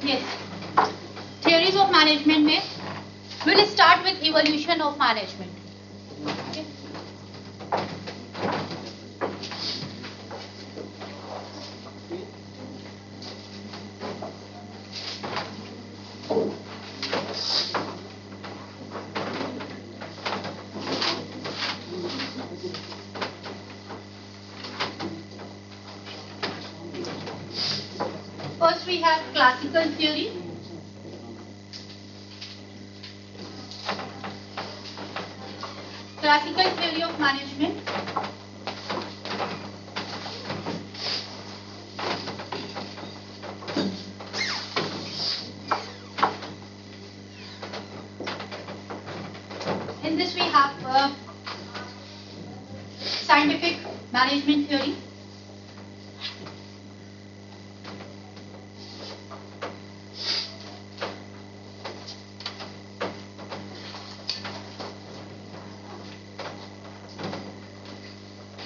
Yes. Theories of management में we'll start with evolution of management. Okay. First we have classical theory. Classical theory of management. In this we have scientific management theory.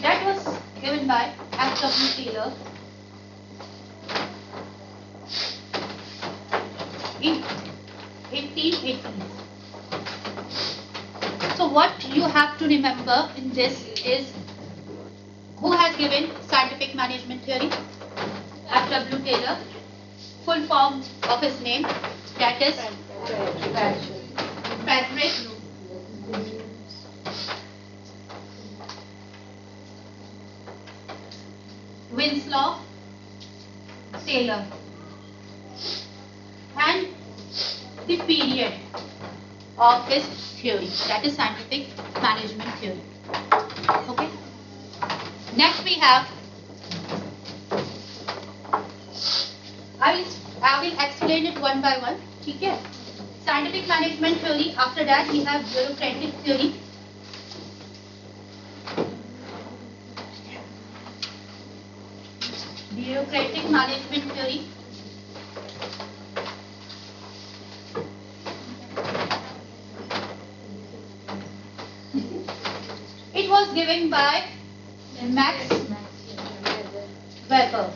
That was given by F.W. Taylor in 1880. So what you have to remember in this is who has given scientific management theory? F.W. Taylor. Full form of his name, that is Frederick Winslow Taylor. And the period of his theory, that is scientific management theory. Okay. Next we have, I will explain it one by one. Okay. Scientific management theory. After that we have bureaucratic theory. Bureaucratic management theory. It was given by Max Weber.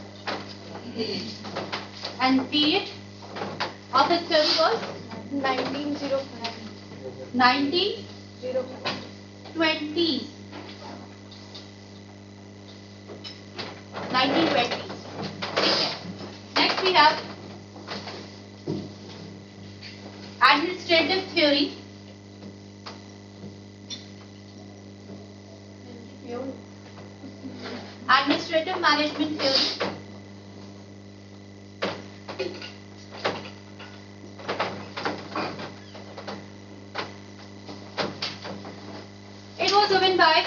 And period of his theory was 1905. 1920s. 1920s. Next we have administrative theory. Administrative management theory. It was given by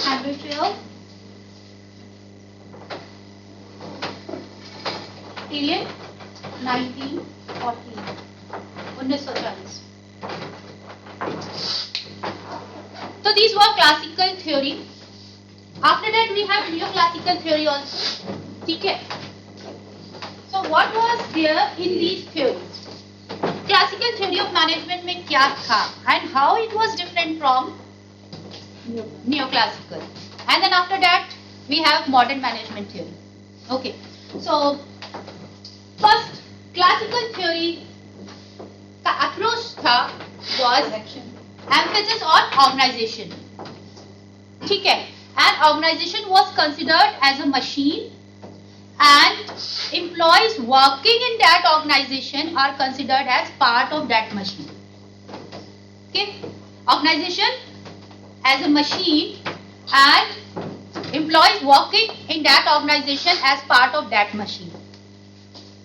Henry Field. Period 1940. 1940. So these were classical theory. After that we have neoclassical theory also. Okay. So what was there in these theories? Classical theory of management में क्या था and how it was different from neoclassical. And then after that we have modern management theory. Okay. So first classical theory का approach था was emphasis on organization. ठीक है. And organization was considered as a machine, and employees working in that organization are considered as part of that machine. Okay, organization as a machine and employees working in that organization as part of that machine.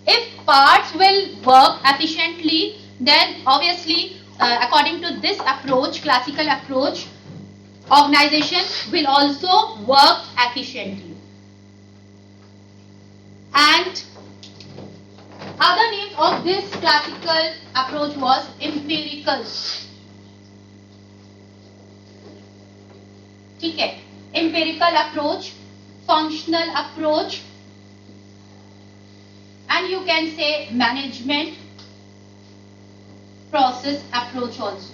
If parts will work efficiently, then obviously according to this approach, classical approach, organization will also work efficiently. And other name of this classical approach was empirical. ठीक है, empirical approach, functional approach, and you can say management process approach also.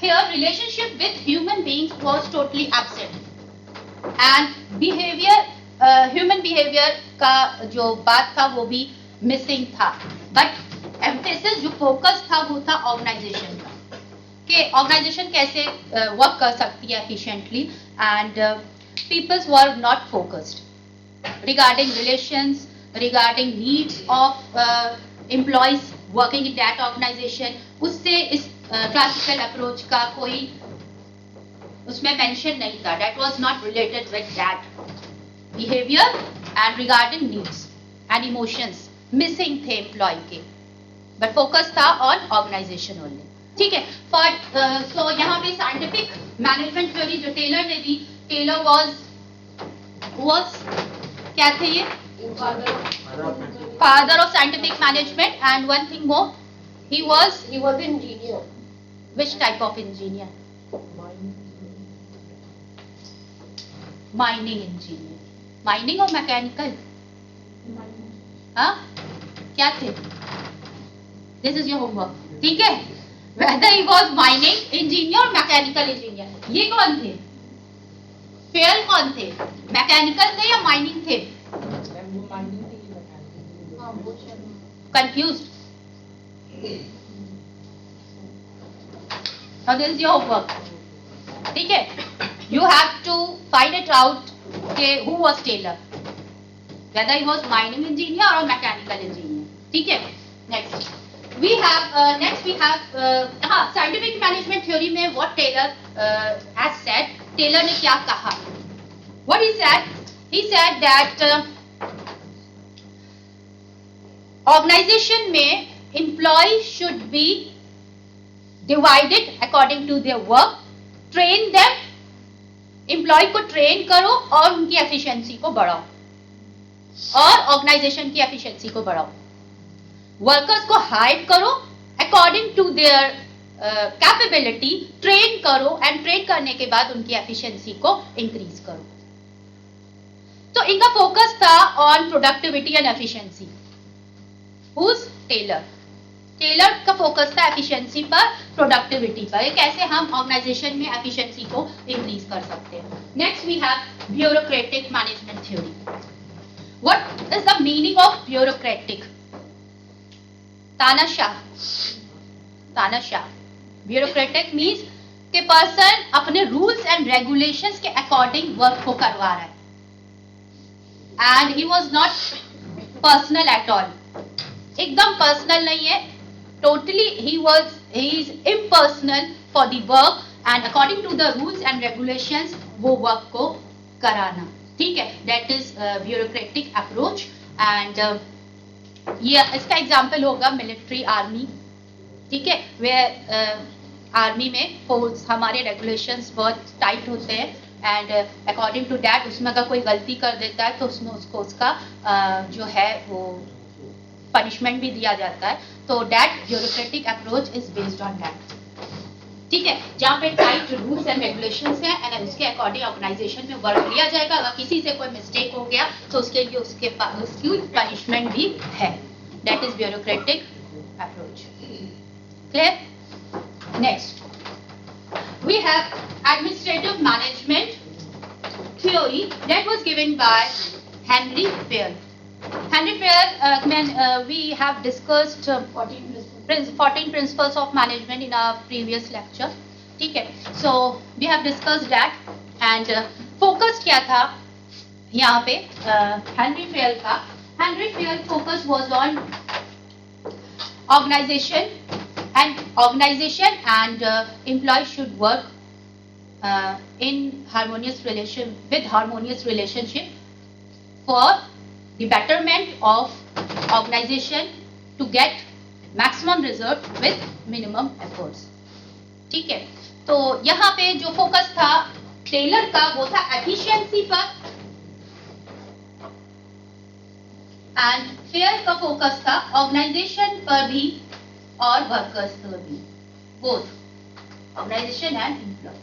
Here relationship with human beings was totally absent, and behaviour, human behaviour का जो बात था वो भी missing था, but emphasis जो फोकस था वो था ऑर्गेनाइजेशन का, कि ऑर्गेनाइजेशन कैसे वर्क कर सकती है efficiently, and peoples were not focused regarding relations, regarding needs of employees working in that organization. उससे इस क्लासिकल अप्रोच का कोई उसमें मेंशन नहीं था. That was not related with that behaviour and regarding needs and emotions missing थे employ के, but focus था ऑन ऑर्गेनाइजेशन ओनली. ठीक है. फॉर सो यहाँ पे साइंटिफिक मैनेजमेंट थ्योरी जो टेलर ने दी, टेलर वाज क्या थे ये? Father of scientific management, and one thing more, he was engineer. Which type of engineer? Mining engineer. Mining or mechanical? हाँ, क्या थे? This is your homework. ठीक है? Whether he was mining engineer or mechanical engineer. ये कौन थे? Fair कौन थे? मैकेनिकल थे या माइनिंग थे? Confused? Now this is your homework. ठीक है? You have to find it out who was Taylor, whether he was mining engineer or mechanical engineer. ठीक है? Next we have scientific management theory में what Taylor has said. Taylor ने क्या कहा? What he said? He said that organization में employee should be divided according to their work. Train them, employee को train करो और उनकी एफिशिएंसी को बढ़ाओ, और ऑर्गेनाइजेशन की एफिशिएंसी को बढ़ाओ. वर्कर्स को हायर करो according to their capability, train करो, एंड ट्रेन करने के बाद उनकी एफिशिएंसी को इंक्रीज करो. तो इनका फोकस था on productivity and efficiency. Who's Taylor? Taylor का फोकस था एफिशिएंसी पर, प्रोडक्टिविटी पर, कैसे हम ऑर्गेनाइजेशन में एफिशिएंसी को इंक्रीज कर सकते हैं. Next we have bureaucratic management theory. What is the meaning of bureaucratic? तानाशाह. ब्यूरोक्रेटिक मीन्स के पर्सन अपने रूल्स एंड रेगुलेशंस के अकॉर्डिंग वर्क को करवा रहा है, and he was not personal at all. एकदम पर्सनल नहीं है, totally he is impersonal for the work, and according to the rules and regulations वो वर्क को कराना. ठीक है? that is bureaucratic approach. and ये इसका एग्जांपल होगा मिलिट्री, आर्मी. ठीक है? वे आर्मी में फोर्स हमारे रेगुलेशंस बहुत टाइट होते हैं, एंड अकॉर्डिंग टू दैट उसमें अगर कोई गलती कर देता है तो उसमें उसको उसका जो है वो पनिशमेंट भी दिया जाता है. तो that bureaucratic approach is based on that. ठीक है? जहाँ पे टाइट रूल्स एंड रेगुलेशंस हैं, एंड उसके अकॉर्डिंग ऑर्गेनाइजेशन में वर्क लिया जाएगा. अगर किसी से कोई मिस्टेक हो गया तो उसके लिए उसकी पनिशमेंट भी है. That is bureaucratic approach. Clear? Next we have administrative management theory that was given by Henry Fair. Henry Fair, we have discussed 14 principles of management in our previous lecture. ठीक है? So we have discussed that, and focus क्या था यहाँ पे Henry Fair का? Henry Fair focus was on organization and employees should work in harmonious relationship for the betterment of organization to get maximum result with minimum efforts. ठीक है? तो यहाँ पे जो फोकस था टेलर का वो था एफिशिएंसी पर, एंड फेयर का फोकस था ऑर्गेनाइजेशन पर भी और वर्कर्स पर भी, बोथ ऑर्गेनाइजेशन एंड एम्प्लॉय.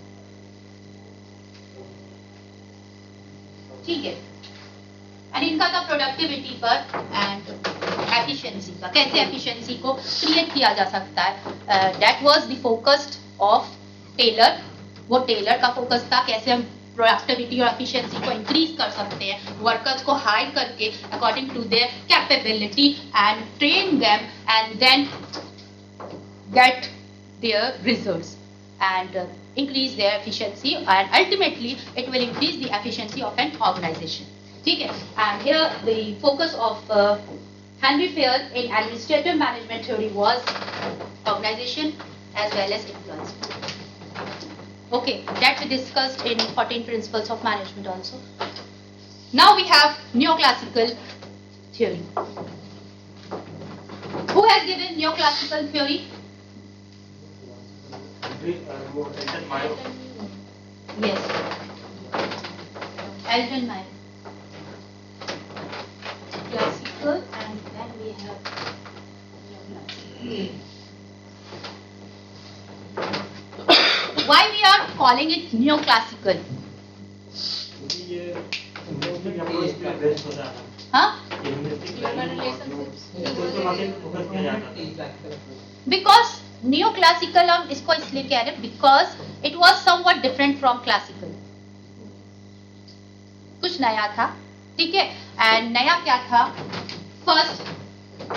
ठीक है? एंड इनका था प्रोडक्टिविटी पर एंड एफिशिएंसी का, कैसे एफिशिएंसी को क्रिएट किया जा सकता है. That was the focus of Taylor. वो टेलर का फोकस था कैसे हम प्रोडक्टिविटी और एफिशिएंसी को इंक्रीज कर सकते हैं, वर्कर्स को हायर करके according to their capability and train them and then get their results and increase their efficiency, and ultimately it will increase the efficiency of an organization. ठीक है, and here the focus of Henry Fair in administrative management theory was organization as well as employees. Okay, that we discussed in 14 principles of management also. Now we have neoclassical theory. Who has given neoclassical theory? Yes, Elton Meyer. Classical, and then we have why we are calling it neoclassical? Huh? Because neoclassical हम इसको इसलिए कह रहे हैं because it was somewhat different from classical. कुछ नया था, ठीक है, and नया क्या था? First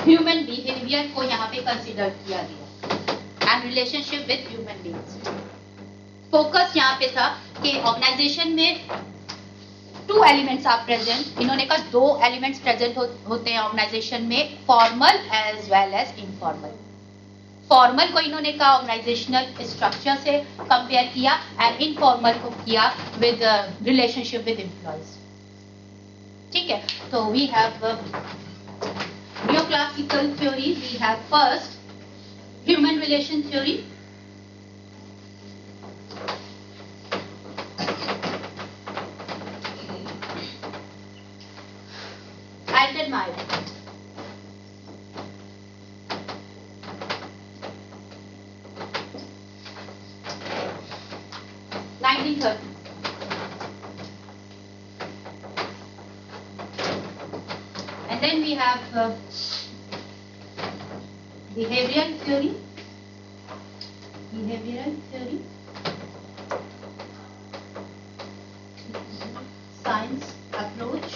human behavior को यहाँ पे consider किया गया and relationship with human beings. Focus यहाँ पे था कि organization में two elements are present. इन्होंने कहा दो elements present होते हैं organization में, formal as well as informal. Formal को इन्होंने कहा ऑर्गेनाइजेशनल स्ट्रक्चर से कंपेयर किया एंड इनफॉर्मल को किया विद रिलेशनशिप विद एम्प्लॉयज. ठीक है, तो we have neoclassical theory. We have first human relation theory. Alton Meyer. And then we have behavioral theory. Science approach.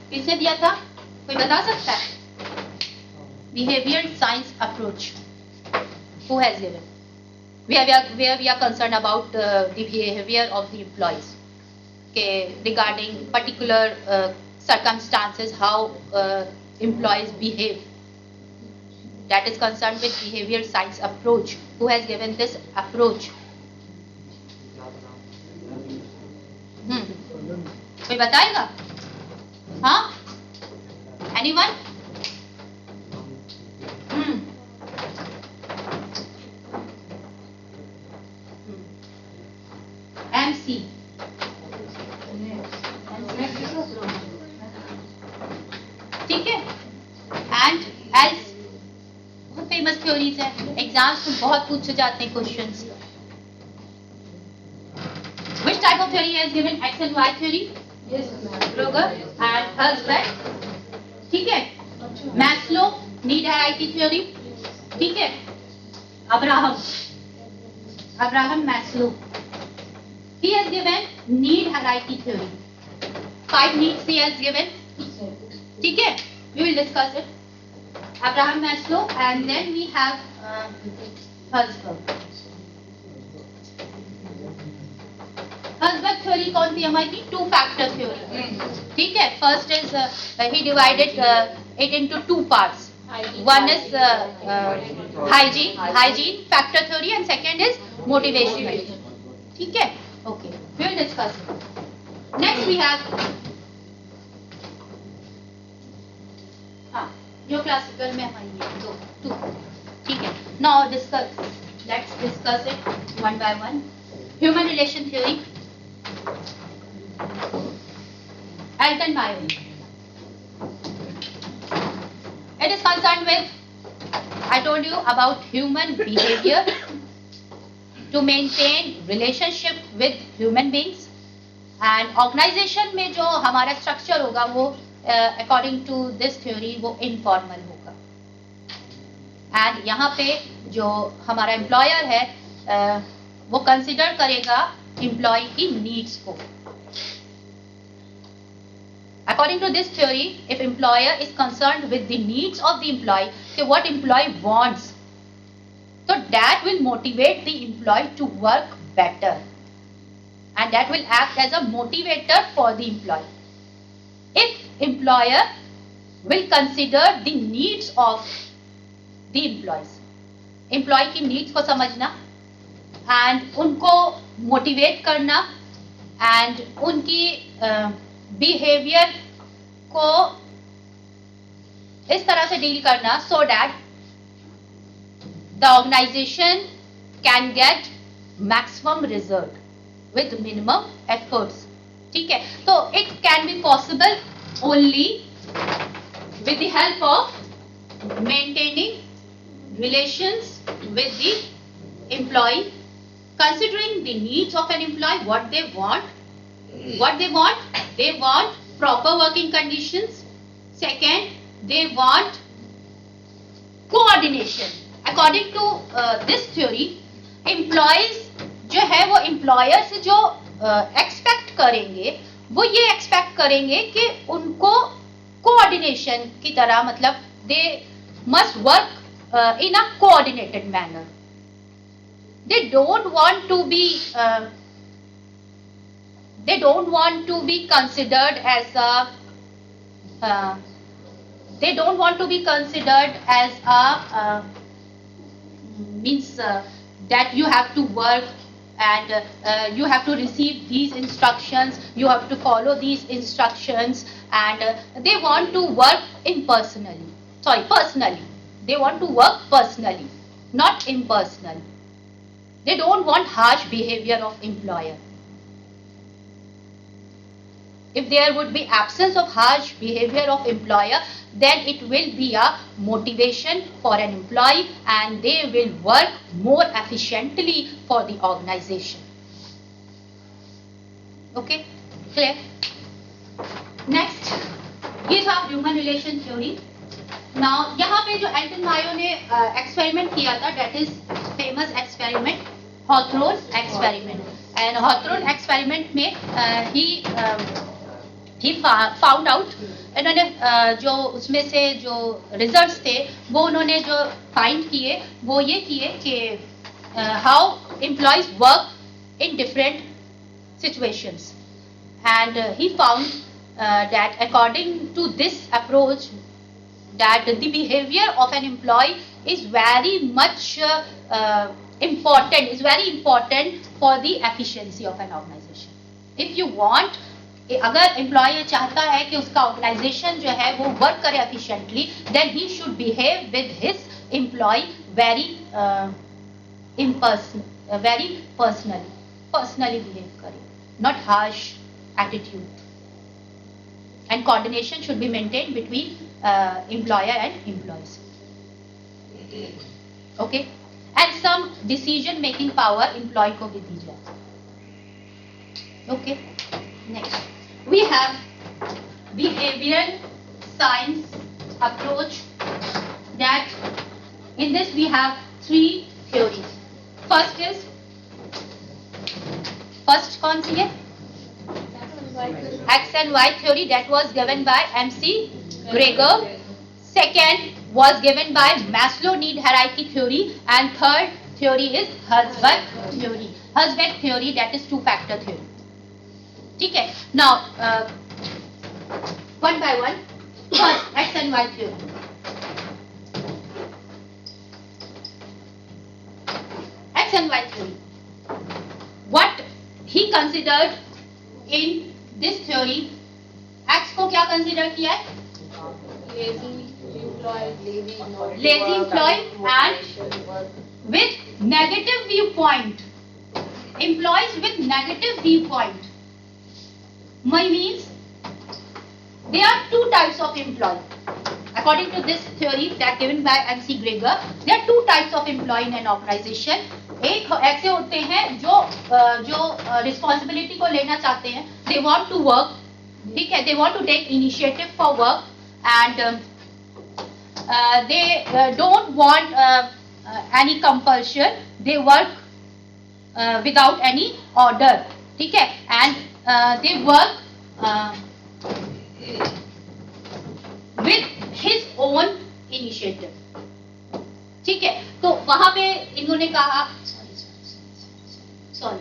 किसने दिया था? कोई बता सकता है? Behavioral science approach. Who has given? Where we are concerned about the behavior of the employees, okay, regarding particular circumstances, how employees behave. That is concerned with behavioral science approach. Who has given this approach? कोई बताएगा? हाँ? Anyone? MC. ठीक है, and else बहुत famous theories है, exams में बहुत पूछे जाते हैं questions. Which type of theory has given X and Y theory? Yes, Kroger and Herzberg. ठीक है, मैस्लो नीड हायरार्की थ्योरी. ठीक है, Abraham Maslow. He has given need hierarchy theory. 5 needs he has given. ठीक है, we will discuss it. Abraham Maslow, and then we have Herzberg. Herzberg theory कौन सी हमारी? 2-factor theory. ठीक है, first is he divided it into 2 parts. One is hygiene factor theory, and second is motivational. ठीक है, okay, we will discuss it. Next we have neoclassical में हमारी दो. ठीक है, now let's discuss it one by one. Human relation theory. Alton Meyer. It is concerned with, I told you about human behavior to maintain relationship with human beings, and organization में जो हमारा structure होगा वो according to this theory वो informal होगा, and यहाँ पे जो हमारा employer है वो कंसिडर करेगा एम्प्लॉय की नीड्स को. According to this theory, if employer is concerned with the needs of the employee, so what employee wants, so that will motivate the employee to work better, and that will act as a motivator for the employee. If employer will consider the needs of the employees, employee की needs को समझना and उनको motivate करना and उनकी behavior को इस तरह से डील करना so that the organization can get maximum result with minimum efforts. ठीक है, तो it can be possible only with the help of maintaining relations with the employee, considering the needs of an employee, what they want. They want proper working conditions. Second, they want coordination. According to this theory, employees जो है वो employer से जो expect करेंगे वो ये expect करेंगे कि उनको coordination की तरह, मतलब they must work in a coordinated manner. They don't want to be considered as a means that you have to work and you have to receive these instructions, you have to follow these instructions, and they want to work personally. They want to work personally, not impersonally. They don't want harsh behavior of employer. If there would be absence of harsh behavior of employer, then it will be a motivation for an employee and they will work more efficiently for the organization. Okay, clear? Next, ये था human relation theory. Now, यहाँ पे जो Elton Mayo ने experiment किया था, that is famous experiment, Hawthorne experiment. And Hawthorne experiment में he found out, इन्होंने जो उसमें से जो रिजल्ट्स थे वो उन्होंने जो फाइंड किए वो ये किए कि how employees work in different situations, and he found that according to this approach that the behavior of an employee is very much important for the efficiency of an organization. If you want, अगर employ चाहता है कि उसका organisation जो है वो work करे efficiently, then he should behave with his employee very personally behave करे, not harsh attitude, and coordination should be maintain between employer and employees. Okay, and some decision making power employee को भी दी जाए. ओके, next we have behavioral science approach, that in this we have three theories. First कौन सी है? X and Y theory, that was given by MC Gregor. Second was given by Maslow need hierarchy theory, and third theory is Herzberg theory. Herzberg theory, that is two factor theory. ठीक है. Now one by one, first X and Y theory. X and Y theory. What he considered in this theory, X को क्या consider किया है? Lazy employee and with negative viewpoint. Employees with negative viewpoint. Means there are two types of employee. According to this theory that given by MC Gregor, there are two types of employee in an organization. एक ऐसे होते हैं जो responsibility को लेना चाहते हैं, they want to work, ठीक है, they want to take initiative for work, and they don't want any compulsion, they work without any order, ठीक है, and they work with his own initiative, ठीक है। तो वहां पे इन्होंने कहा, सॉरी,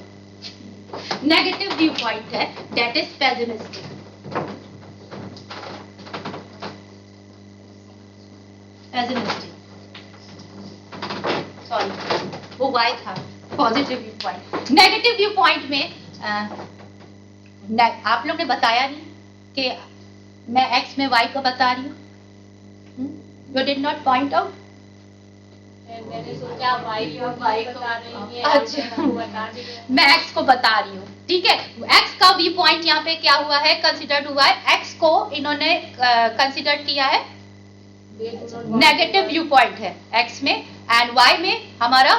नेगेटिव व्यू पॉइंट है, that is pessimistic. Pessimistic, sorry वो वाई था, positive view point. Negative view point में आप लोग ने बताया नहीं कि मैं एक्स में वाई को बता रही हूँ, you did not point out. मैंने सोचा वाई को बता रही है, अच्छा, बता रही है। मैं एक्स को बता रही हूँ, ठीक है। एक्स का व्यू पॉइंट यहाँ पे क्या हुआ है, कंसिडर्ड हुआ है। एक्स को इन्होंने कंसिडर किया है नेगेटिव व्यू पॉइंट है एक्स में, एंड वाई में हमारा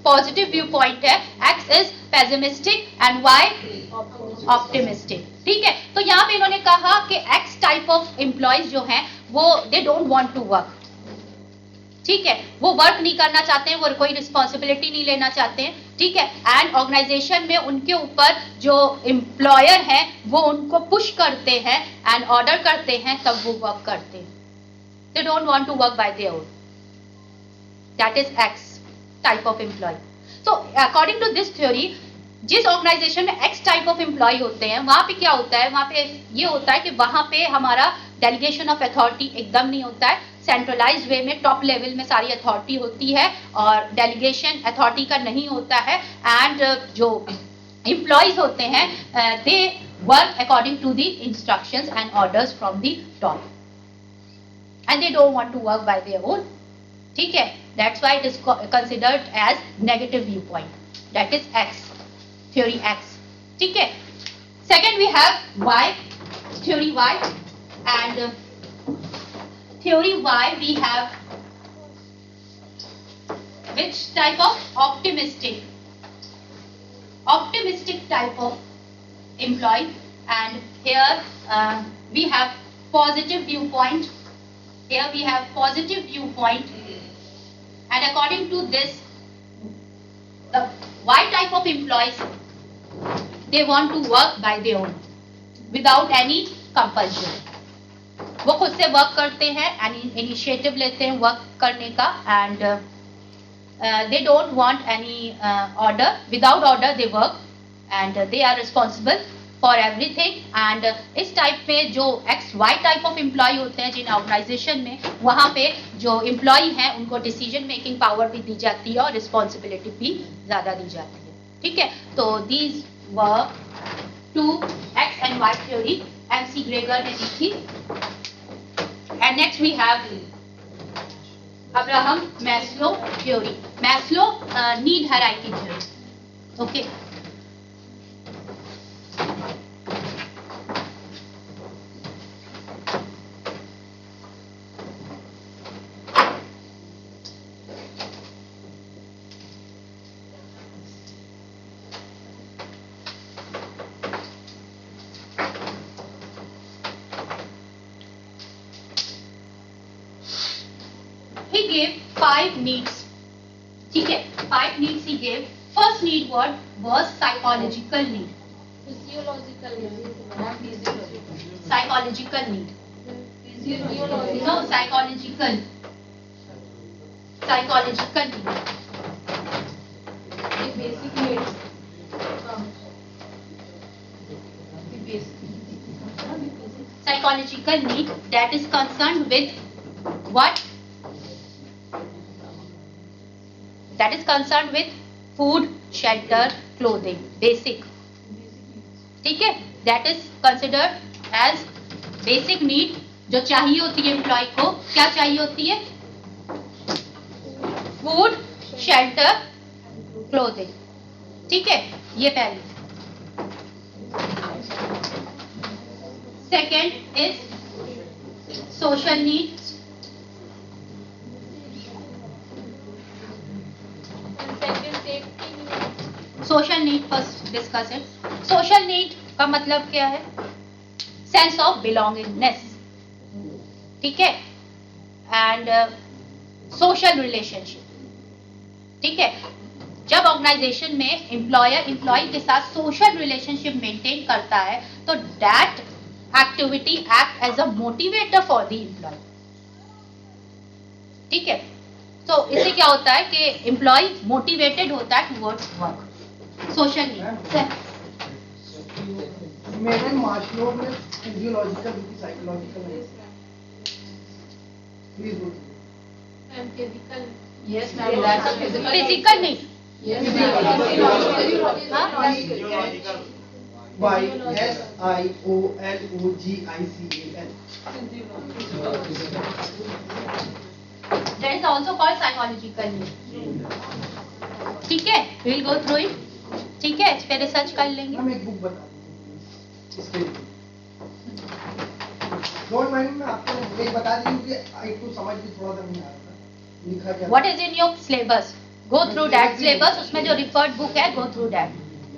पॉजिटिव व्यू पॉइंट है। X is pessimistic and Y optimistic, ठीक है। तो यहाँ पे इन्होंने कहा कि एक्स टाइप ऑफ एम्प्लॉयज जो हैं वो they don't want to work, ठीक है, वो वर्क नहीं करना चाहते हैं, वो कोई रिस्पॉन्सिबिलिटी नहीं लेना चाहते हैं, ठीक है। एंड ऑर्गेनाइजेशन में उनके ऊपर जो एम्प्लॉयर है वो उनको पुश करते हैं एंड ऑर्डर करते हैं, तब वो वर्क करते हैं। They don't want to work by their own, that is X type of employee. So according to this theory, जिस ऑर्गेनाइजेशन में एक्स टाइप ऑफ एम्प्लॉय होते हैं वहां पे क्या होता है, वहां पे ये होता है कि वहां पे हमारा डेलीगेशन ऑफ अथॉरिटी एकदम नहीं होता है, सेंट्रलाइज्ड वे में टॉप लेवल में सारी अथॉरिटी होती है और डेलीगेशन अथॉरिटी का नहीं होता है। एंड जो एम्प्लॉयज होते हैं they work according to the instructions and orders from the top, and they don't want to work by their own, ठीक है। That's why it is considered as negative view point, that is X, theory X, ठीक है। Second we have Y, theory Y, and theory Y we have which type of optimistic type of employee, and here we have positive viewpoint, here we have positive viewpoint, and according to this the Y type of employees they want to work by their own without any compulsion, वो खुद से work करते हैं, initiative लेते हैं work करने का, and they don't want any order, without order they work and they are responsible for everything. And इस टाइप में जो X Y type of employee होते हैं जिन ऑर्गेनाइजेशन में, वहां पे जो एम्प्लॉय हैं उनको डिसीजन मेकिंग पावर भी दी जाती है और रिस्पॉन्सिबिलिटी भी ज्यादा दी जाती है, ठीक है। तो these were two X and Y theory MC Gregor ने दी थी। And next we have Abraham Maslow theory, Maslow need hierarchy theory, okay. He gave 5 needs, ठीक है, 5 needs he gave. First need what was psychological need, Physiological need, psychological need, physiological, no, psychological need, the basic needs, psychological need that is concerned with what, that is concerned with food, shelter, clothing, basic, ठीक है, that is considered as basic need, जो चाहिए होती है employ को। क्या चाहिए होती है, फूड, शेल्टर, क्लोथिंग, ठीक है, ये पहली। Second is social need, social need first discuss it. Social need का मतलब क्या है, सेंस ऑफ बिलोंगिंगनेस, ठीक है, एंड सोशल रिलेशनशिप, ठीक है। जब ऑर्गेनाइजेशन में एम्प्लॉयर एम्प्लॉय के साथ सोशल रिलेशनशिप मेंटेन करता है तो that activity act as a motivator for the employee. ठीक है, तो इससे क्या होता है कि एम्प्लॉय मोटिवेटेड होता है towards work. Social need madam Maslow में फिजियोलॉजिकल की साइकोलॉजिकल है. प्लीज बोलो. And physical. Yes, ma'am. That's a physical. Physical need. Yes, ma'am. YSIOLOGICAL. That is also called psychological need. ठीक है, we'll go through it. ठीक है, इस पे रिसर्च कर लेंगे. हम एक बुक बता देंगे इसके लिए. डोंट माइंड, मैं आपको एक बता दूं कि आपको समझ में थोड़ा सा नहीं आ रहा लिखा क्या. What is in your syllabus? Go through that syllabus. उसमें जो referred book है, go through that.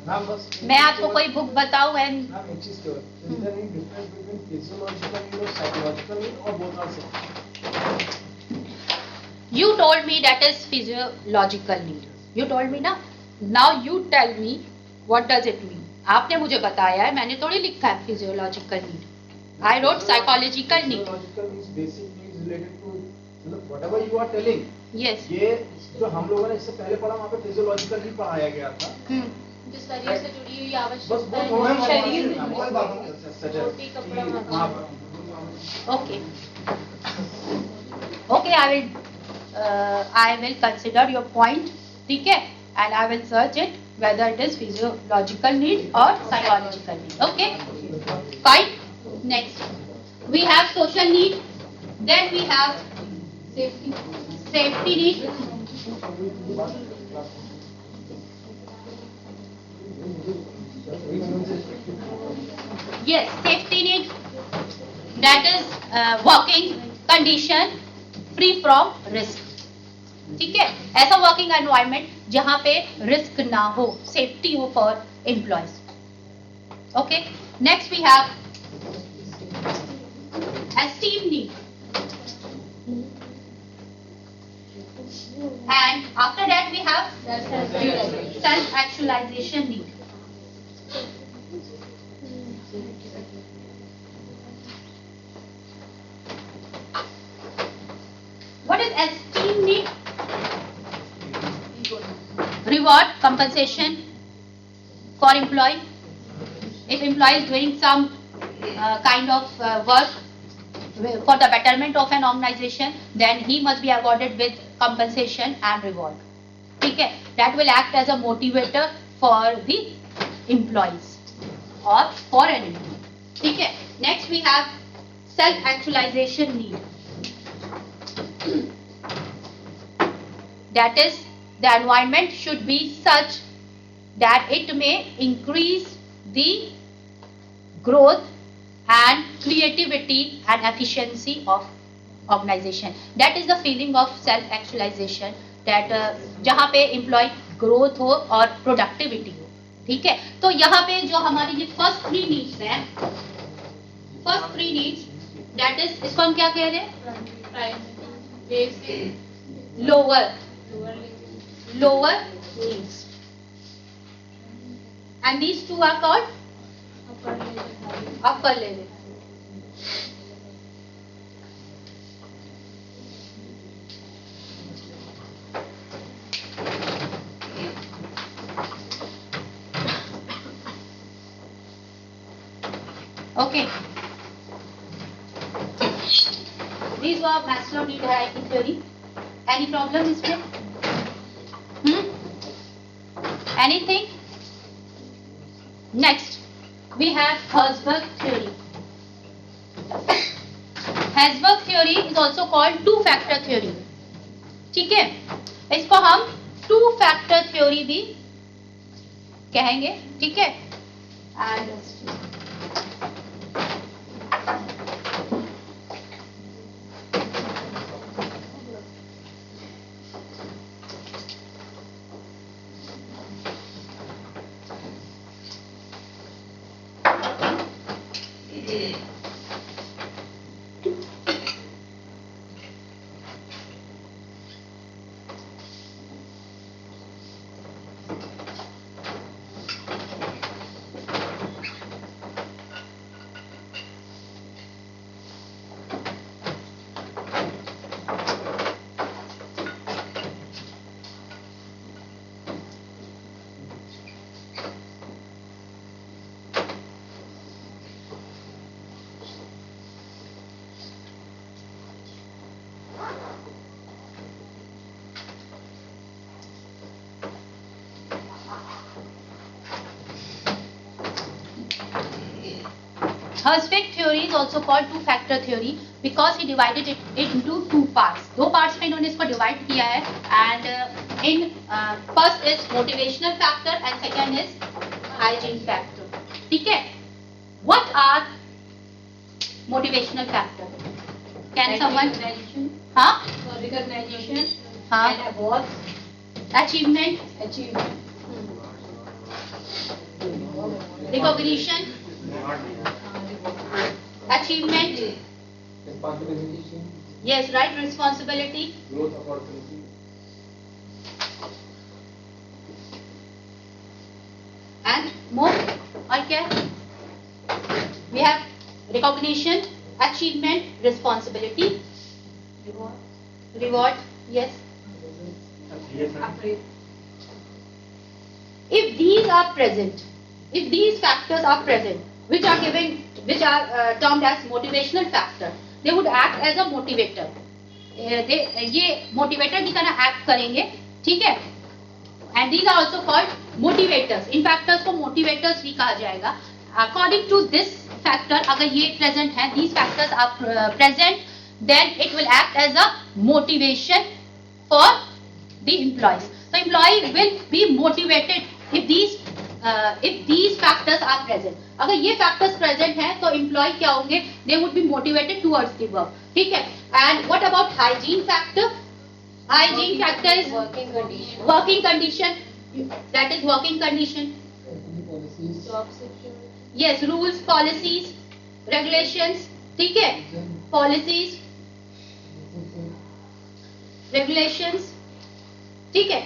हाँ, बस मैं आपको कोई बुक बताऊं एंड आप एक चीज करो. Is there any difference between physiological need और psychological need, or both are same? you told me that is physiological need. You told me ना. Now you tell me what does it mean. आपने मुझे बताया है, मैंने थोड़ी लिखा है physiological need. I wrote psychological need. Physiological needs, basic needs related to, मतलब whatever you are telling. Yes. ये जो हम लोगों ने इससे पहले पढ़ा वहाँ पे फिजियोलॉजिकल नहीं पढ़ाया गया था. जो शरीर से जुड़ी हुई बस वो आवश्यकताएं थोड़ा हैं, शरीर में कोई बात नहीं. रोटी कपड़ा वहाँ मकान. पर Okay. Okay, I will consider your point. ठीक है, and I will search it whether it is physiological need or psychological need. Okay. Fine. Next, we have social need. Then we have safety need. Yes, safety need. That is working condition free from risk. ठीक है, ऐसा working environment जहां पे risk ना हो, safety हो for employees. Okay, next we have esteem need. And after that we have self-actualization need. What is esteem need? Reward, compensation for employee. If employee is doing some kind of work for the betterment of an organization, then he must be awarded with compensation and reward. ठीक है, that will act as a motivator for the employees or for an employee. ठीक है, next we have self-actualization need. That is, the environment should be such that it may increase the growth and creativity and efficiency of organization. That is the feeling of self-actualization. That जहाँ पे employee growth हो और productivity हो. ठीक है, तो यहाँ पे जो हमारी ये first three needs हैं, first three needs, that is, इसको हम क्या कह रहे हैं? basic, Lower lower level, needs. And these two are called upper level. upper level. Okay. These were Maslow need hierarchy theory. Any problem इसमें? Anything? Next, we have Herzberg theory. Herzberg theory is also called two-factor theory. ठीक है, इसको हम two-factor theory भी कहेंगे. ठीक है, and Herzberg theory is also called two-factor theory because he divided it into two parts. दो parts में इन्होंने इसको divide किया है and in first is motivational factor and second is hygiene factor. ठीक है? What are motivational factor? Can someone? हाँ? Recognition हाँ? and awards, Achievement, achievement, recognition, achievement. Responsibility, Yes, right. Responsibility. growth opportunity. And more or क्या we have recognition, achievement, responsibility, reward. Yes. afraid, If these are present, if these factors are present, which are termed as motivational factor, they would act as a motivator. ये motivator की तरह act करेंगे, ठीक है? And these are also called motivators. In factors को motivators भी कहा जाएगा. According to this factor, अगर ये present है, these factors are present, then it will act as a motivation for the employees. So employee will be motivated if these factors are present. अगर ये factors present हैं, तो employee क्या होंगे? They would be motivated towards the work. ठीक है? And what about hygiene factor? Hygiene factor is working condition, working condition. That is working condition. Policies. job security, Yes, rules, policies, regulations. ठीक है? Policies, regulations. ठीक है?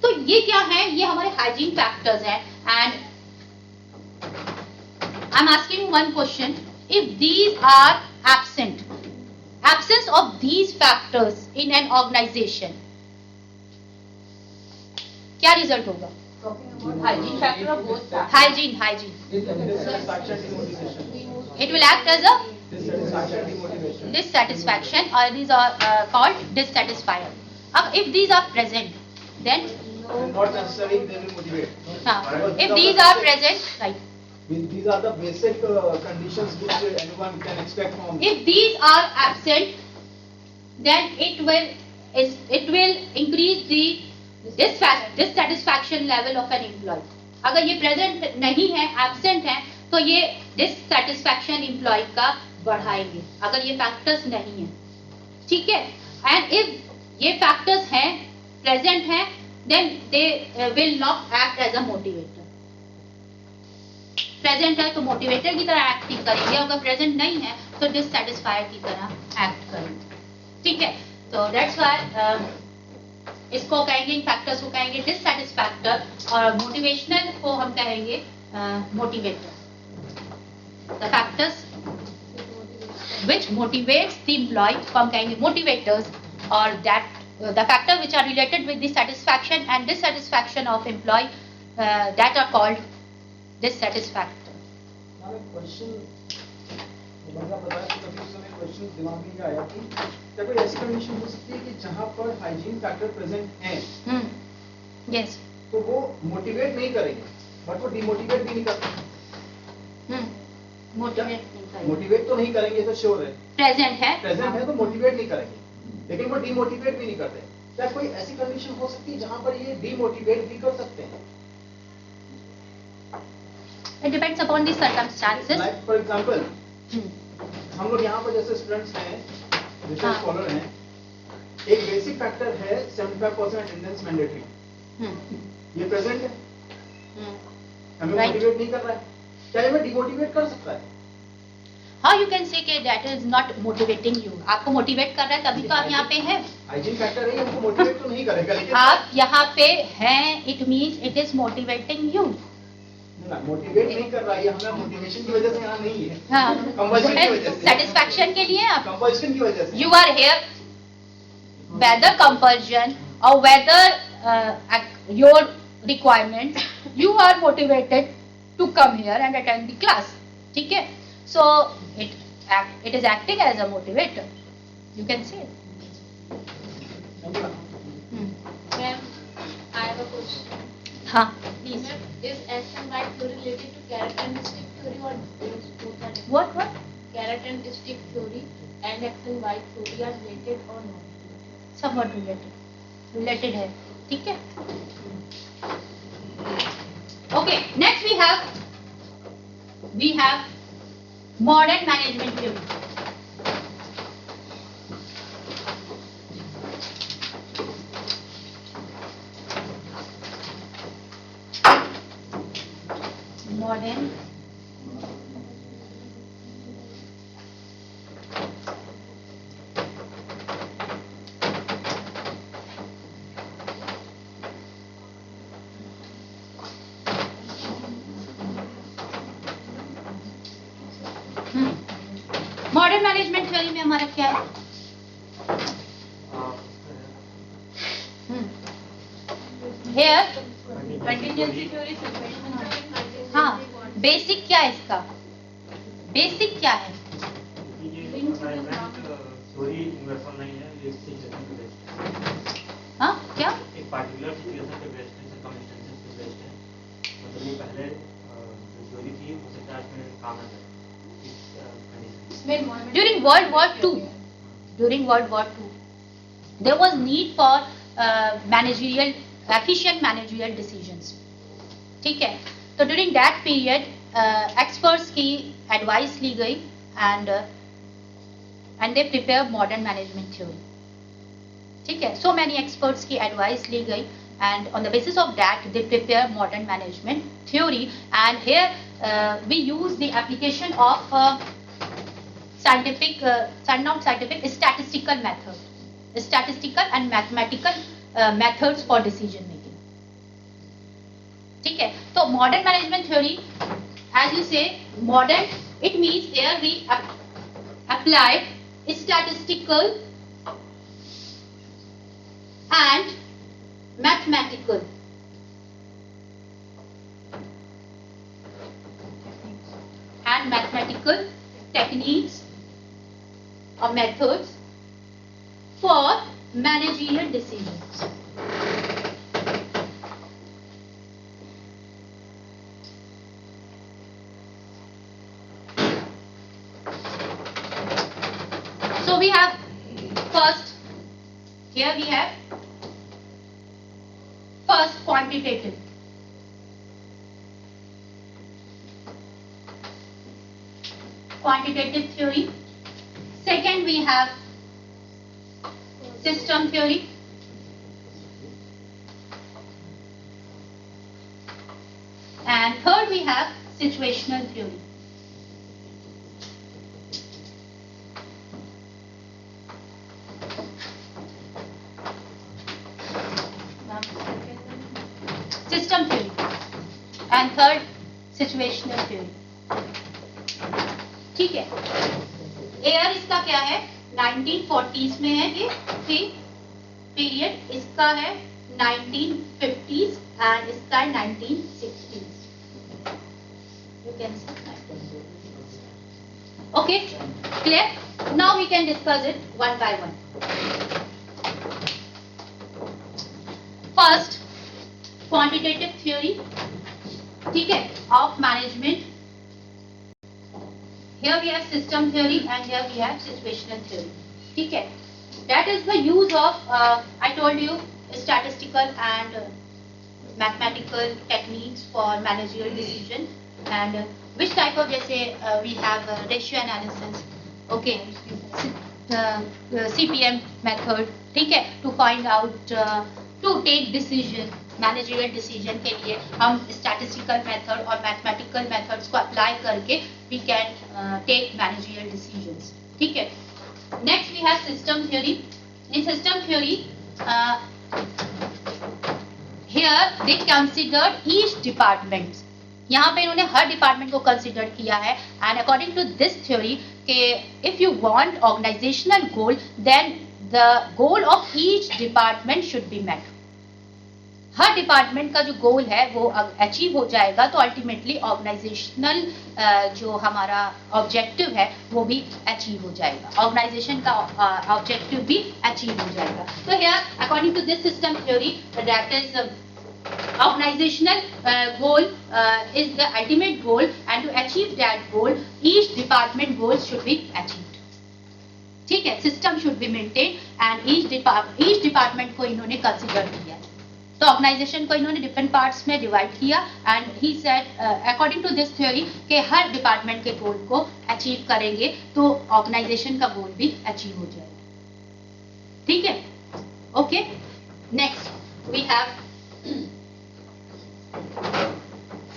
तो ये क्या है? ये हमारे हाइजीन फैक्टर्स हैं. And I am asking one question. If these are absent, absence of these factors in an organization, क्या रिजल्ट होगा? talking about hygiene factor of both factors. Hygiene. Dissatisfaction, demotivation. It will act as a Dissatisfaction, demotivation. dissatisfaction, or these are called dissatisfier. अब if these are present, then Not necessarily they will motivate. if these are present, right? These are the basic conditions which anyone can expect from. If these are absent, then it will increase the dissatisfaction level of an employee. अगर ये present नहीं है, absent है, तो ये dissatisfaction employee का बढ़ाएंगे. अगर ये factors नहीं है, ठीक है? And if ये factors हैं, present हैं, then they will not act as a motivator. Present है तो मोटिवेटर की तरह एक्टिंग करेंगे, अगर प्रेजेंट नहीं है तो डिससैटिस्फाइड की तरह एक्ट करेंगे. ठीक है? तो दैट्स व्हाई इसको कहेंगे, इन फैक्टर्स को कहेंगे डिससैटिस्फैक्टर, और मोटिवेशनल को हम कहेंगे motivator. The factors which motivates the employee को हम कहेंगे मोटिवेटर्स, और that the factor which are related with the satisfaction and dissatisfaction of employee that are called dissatisfactor. Ma'am एक क्वेश्चन मतलब बताया कि कभी उस समय क्वेश्चन दिमाग में ये आया कि क्या कोई ऐसी कंडीशन हो सकती है कि जहां पर हाइजीन फैक्टर प्रेजेंट हैं, Yes. तो वो मोटिवेट नहीं करेंगे बट वो डिमोटिवेट भी नहीं करते. मोटिवेट नहीं करेंगे. मोटिवेट तो नहीं करेंगे तो श्योर है, प्रेजेंट है. प्रेजेंट है तो मोटिवेट नहीं करेंगे, लेकिन वो डिमोटिवेट भी नहीं करते. क्या कोई ऐसी कंडीशन हो सकती है जहां पर ये डिमोटिवेट भी कर सकते हैं? It depends upon the circumstances. Like for example हम लोग यहाँ पर जैसे स्टूडेंट्स हैं, रिसर्च हाँ. स्कॉलर हैं, एक बेसिक फैक्टर है 75% अटेंडेंस मैंडेटरी. ये प्रेजेंट है, हमें Right. मोटिवेट नहीं कर रहा है. क्या ये हमें डिमोटिवेट कर सकता है? How you can say कि that is not motivating you? आपको मोटिवेट कर रहा है तभी तो आप यहाँ पे हैं. हाइजीन फैक्टर है, ये हमको मोटिवेट तो नहीं करेगा, लेकिन आप यहाँ पे हैं, it means it is motivating you. ना मोटिवेट नहीं कर रहा है, ये हमें मोटिवेशन की वजह से यहाँ नहीं है, हाँ, कंपल्शन की वजह से, सेटिस्फैक्शन के लिए आप कंपल्शन की वजह से. you are here whether compulsion or whether your requirement, you are motivated to come here and attend the class. ठीक है, so it is acting as a motivator, you can say. Ma'am, I have a question. हाँ, please. Ma'am, is X and Y theory related to carrot and stick theory or both are different? What? Carrot and stick theory and X and Y theory are related or not? Somewhat related है, ठीक है. Okay, next we have modern management theory. Modern modern management theory में हमारा क्या है? Here Contingency theory, situation theory. हाँ, basic क्या है इसका? बेसिक क्या है? थ्योरी यूनिवर्सल नहीं है, ये सिचुएशन पे बेस्ड है. हाँ, क्या? एक पार्टिकुलर सिचुएशन पे बेस्ड है, सर्कमस्टेंसेस पे बेस्ड है. मतलब ये पहले जो थ्योरी थी हो सकता है इसमें काम ना करे इस कंडीशन में. During World War II, there was need for efficient managerial decisions. ठीक है, तो during that period experts की advice ली गई and they prepare modern management theory. ठीक है, so many experts की advice ली गई and on the basis of that they prepare modern management theory, and here we use the application of statistical and mathematical methods for decision making. ठीक है, तो modern management theory, as you say, modern, it means here we apply statistical and mathematical techniques or methods for managerial decisions. So we have first, here we have first quantitative. Quantitative theory. Second we have system theory. And third we have situational theory. System theory. And third situational theory. ठीक है, air इसका क्या है, 1940s में है ये period, इसका है 1950s एंड इसका है 1960s. You can see that. Okay, clear? Now we can discuss it one by one. First, quantitative theory, ठीक है, of management. Here we have system theory and here we have situational theory. ठीक है, that is the use of I told you statistical and mathematical techniques for managerial decision, and which type of, जैसे we have ratio analysis, okay, CPM method, ठीक है, to find out to take decision, managerial decision के लिए हम statistical method और mathematical methods को apply करके we can take managerial decisions. ठीक है, next we have system theory. in system theory, here they considered each department. यहाँ पे इन्होंने हर डिपार्टमेंट को कंसिडर किया है, and according to this theory कि if you want organizational goal then the goal of each department should be met. हर department का जो गोल है वो अचीव हो जाएगा तो अल्टीमेटली ऑर्गेनाइजेशनल जो हमारा ऑब्जेक्टिव है वो भी अचीव हो जाएगा, ऑर्गेनाइजेशन का ऑब्जेक्टिव भी अचीव हो जाएगा. तो here according to this system theory that is organizational goal is the ultimate goal, and to achieve that goal each department goals should be achieved. ठीक है, system should be maintain and each department को इन्होंने consider किया. तो organization को इन्होंने different parts में divide किया and he said according to this theory कि हर डिपार्टमेंट के गोल को अचीव करेंगे तो ऑर्गेनाइजेशन का गोल भी अचीव हो जाएगा. ठीक है, okay. Next we have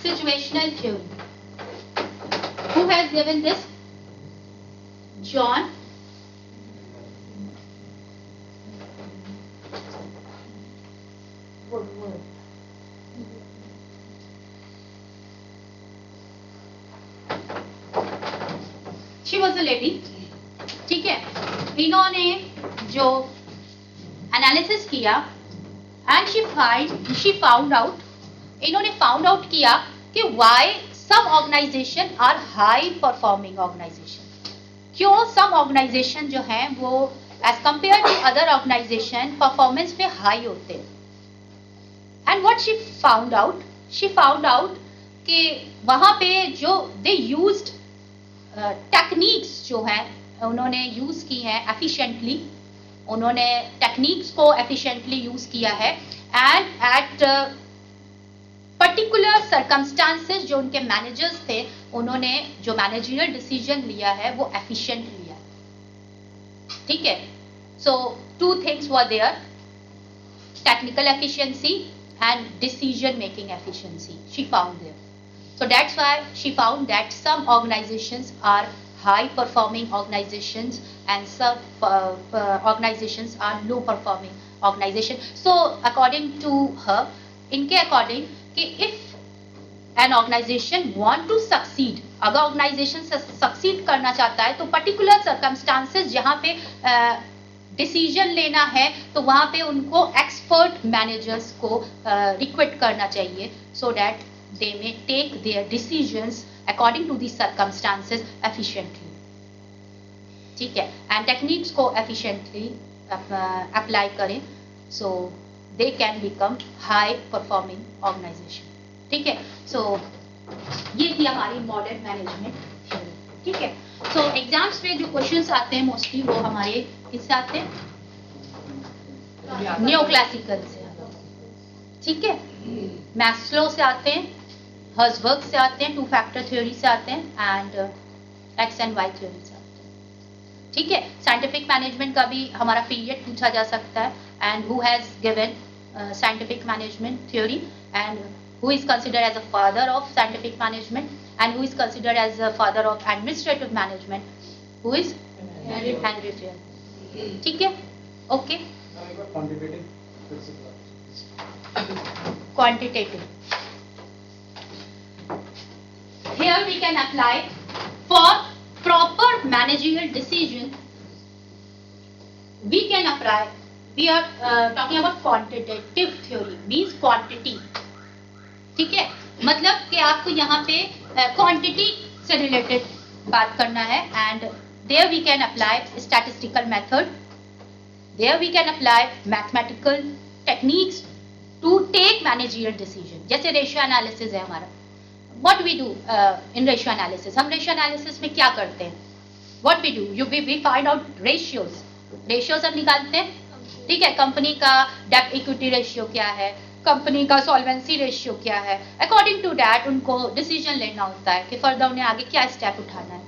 situational theory. Who has given this? John. She was a lady. ठीक है, इन्होंने जो एनालिसिस किया एंड she found out, इन्होंने फाउंड आउट किया कि why some organization are high performing organization. क्यों सम ऑर्गेनाइजेशन जो हैं वो as compare to other organization performance पे हाई होते हैं. And what she found out कि वहां पे जो दे यूज्ड टेक्निक्स जो हैं उन्होंने यूज की हैं एफिशिएंटली, उन्होंने टेक्निक्स को एफिशिएंटली यूज किया है एंड एट पर्टिकुलर सर्कमस्टांसेस जो उनके मैनेजर्स थे उन्होंने जो मैनेजरियल डिसीजन लिया है वो एफिशिएंट लिया. ठीक है, so two things were there, technical efficiency and decision making efficiency she found there. So that's why she found that some organizations are high performing organizations and some organizations are low performing organization. So according to her, इनके according कि if an organization want to succeed, अगर organization succeed करना चाहता है तो particular circumstances जहां पे decision लेना है तो वहां पे उनको एक्सपर्ट मैनेजर्स को रिक्वेस्ट करना चाहिए so that they may take their decisions according to the circumstances efficiently. ठीक है, एंड टेक्निक्स को एफिशिएंटली अप्लाई करें so they can become high performing organization. ठीक है, so ये थी हमारी मॉडर्न मैनेजमेंट थ्योरी. ठीक है, so एग्जाम्स में जो क्वेश्चंस आते हैं मोस्टली वो हमारे किससे आते हैं? न्यू क्लासिकल से. ठीक है, मैस्लो से आते हैं, हर्ट्जबर्ग से आते हैं, टू फैक्टर थ्योरी से आते हैं and X and Y theory से आते हैं. ठीक है, साइंटिफिक मैनेजमेंट का भी हमारा पीरियड पूछा जा सकता है and who has given scientific management theory and who is considered as a father of scientific management and who is considered as a father of administrative management, who is Henry Fayol. ठीक है, okay. Quantitative. Here we can apply for proper managerial decision. We can apply. We are talking about quantitative theory, means quantity. ठीक है, मतलब कि आपको यहाँ पे quantity से रिलेटेड बात करना है and there we can apply statistical method, there we can apply mathematical techniques to take managerial decision. जैसे रेशियो एनालिसिस है हमारा. What we do in ratio analysis, हम रेशियो एनालिसिस में क्या करते हैं? What we do, we find out ratios हम निकालते हैं. ठीक है, कंपनी का डेब्ट इक्विटी रेशियो क्या है, कंपनी का सॉल्वेंसी रेशियो क्या है, अकॉर्डिंग टू दैट उनको डिसीजन लेना होता है कि फर्दर उन्हें आगे क्या स्टेप उठाना है.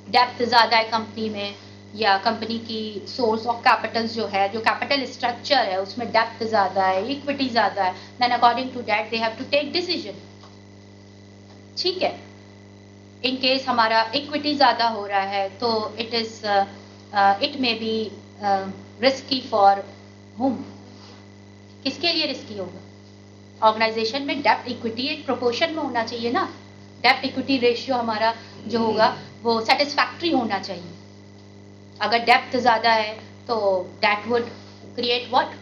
डेब्ट ज़्यादा है कंपनी में या कंपनी की सोर्स ऑफ कैपिटल जो है, जो कैपिटल स्ट्रक्चर है उसमें डेब्ट ज़्यादा है, इक्विटी ज़्यादा है, then according to that they have to take decision. ठीक है, इन केस हमारा इक्विटी ज़्यादा हो रहा है तो it may be risky for whom? किसके लिए रिस्की होगा? ऑर्गेनाइजेशन में डेप्ट इक्विटी एक प्रोपोर्शन में होना चाहिए ना. डेप्ट इक्विटी रेशियो हमारा जो होगा वो सेटिस्फैक्ट्री होना चाहिए. अगर डेप्थ ज्यादा है तो that would create what?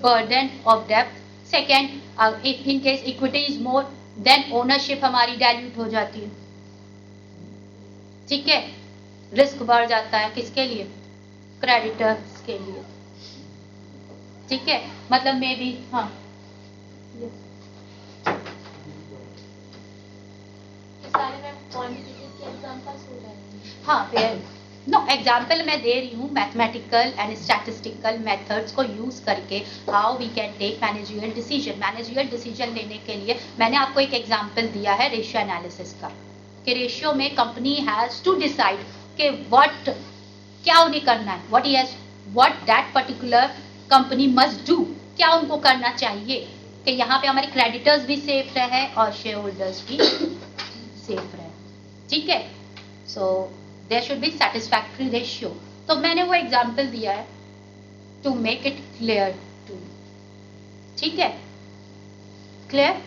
burden of debt. Second, if in case equity is more, then ownership हमारी dilute हो जाती है. ठीक है, रिस्क बढ़ जाता है किसके लिए? क्रेडिटर्स के लिए. ठीक है, मतलब मे बी हाँ ये सारे मैम क्वांटिटेटिव के एग्जांपल्स हो रहे हैं. हाँ फिर नो एग्जाम्पल मैं दे रही हूँ मैथमेटिकल एंड स्टैटिस्टिकल मेथड्स को यूज करके how we can take managerial decision. Managerial decision लेने के लिए मैंने आपको एक एग्जाम्पल दिया है रेशियो एनालिसिस का कि रेशियो में कंपनी हैज टू डिसाइड कि व्हाट क्या उन्हें करना है, what that particular company must do, क्या उनको करना चाहिए कि यहाँ पे हमारे क्रेडिटर्स भी सेफ रहे और शेयर होल्डर्स भी सेफ रहे. ठीक है, so there should be satisfactory ratio. तो मैंने वो एग्जाम्पल दिया है to make it clear too. ठीक है, क्लियर?